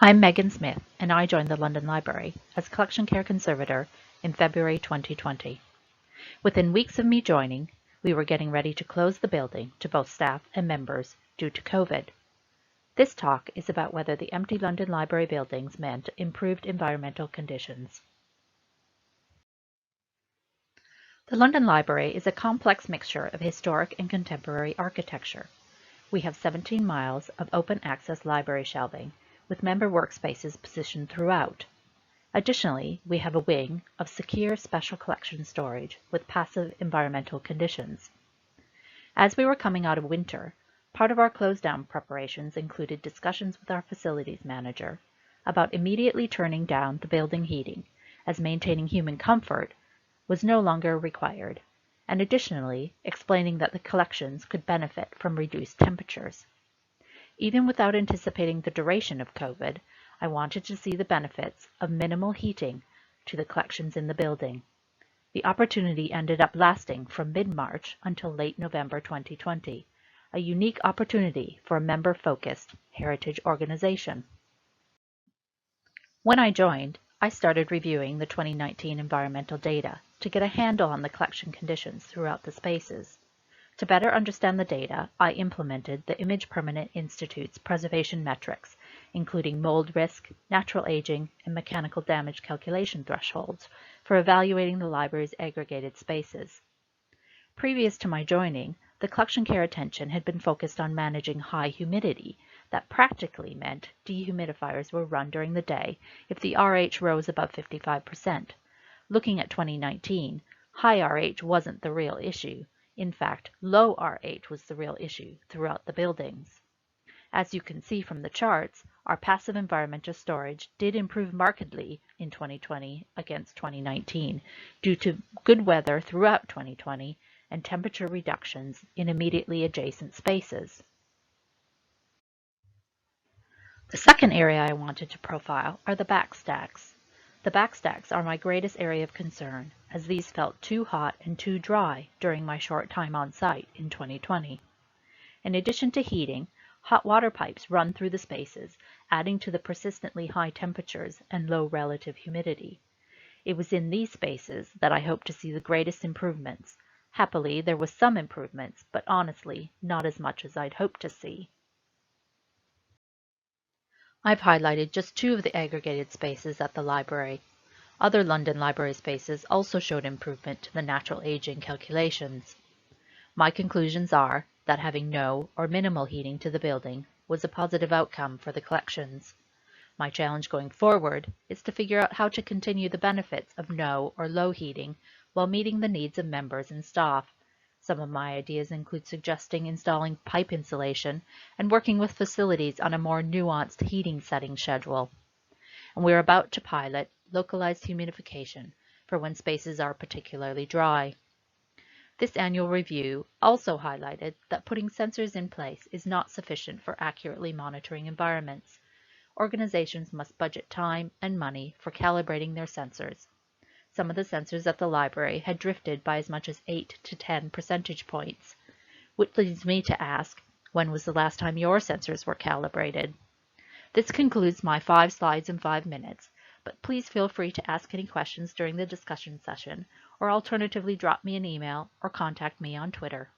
I'm Meagen Smith, and I joined the London Library as Collection Care Conservator in February 2020. Within weeks of me joining, we were getting ready to close the building to both staff and members due to COVID. This talk is about whether the empty London Library buildings meant improved environmental conditions. The London Library is a complex mixture of historic and contemporary architecture. We have 17 miles of open-access library shelving with member workspaces positioned throughout. Additionally, we have a wing of secure special collection storage with passive environmental conditions. As we were coming out of winter, part of our close-down preparations included discussions with our facilities manager about immediately turning down the building heating, as maintaining human comfort was no longer required, and additionally explaining that the collections could benefit from reduced temperatures. Even without anticipating the duration of COVID, I wanted to see the benefits of minimal heating to the collections in the building. The opportunity ended up lasting from mid-March until late November 2020, a unique opportunity for a member-focused heritage organization. When I joined, I started reviewing the 2019 environmental data to get a handle on the collection conditions throughout the spaces. To better understand the data, I implemented the Image Permanent Institute's preservation metrics, including mold risk, natural aging, and mechanical damage calculation thresholds for evaluating the library's aggregated spaces. Previous to my joining, the collection care attention had been focused on managing high humidity. That practically meant dehumidifiers were run during the day if the RH rose above 55%. Looking at 2019, high RH wasn't the real issue. In fact, low RH was the real issue throughout the buildings. As you can see from the charts, our passive environmental storage did improve markedly in 2020 against 2019 due to good weather throughout 2020 and temperature reductions in immediately adjacent spaces. The second area I wanted to profile are the backstacks. The backstacks are my greatest area of concern, as these felt too hot and too dry during my short time on site in 2020. In addition to heating, hot water pipes run through the spaces, adding to the persistently high temperatures and low relative humidity. It was in these spaces that I hoped to see the greatest improvements. Happily, there was some improvements, but honestly, not as much as I'd hoped to see. I've highlighted just two of the aggregated spaces at the library. Other London Library spaces also showed improvement to the natural aging calculations. My conclusions are that having no or minimal heating to the building was a positive outcome for the collections. My challenge going forward is to figure out how to continue the benefits of no or low heating while meeting the needs of members and staff. Some of my ideas include suggesting installing pipe insulation and working with facilities on a more nuanced heating setting schedule. And we're about to pilot localized humidification for when spaces are particularly dry. This annual review also highlighted that putting sensors in place is not sufficient for accurately monitoring environments. Organizations must budget time and money for calibrating their sensors. Some of the sensors at the library had drifted by as much as 8 to 10 percentage points, which leads me to ask, when was the last time your sensors were calibrated? This concludes my 5 slides in 5 minutes, but please feel free to ask any questions during the discussion session, or alternatively drop me an email or contact me on Twitter.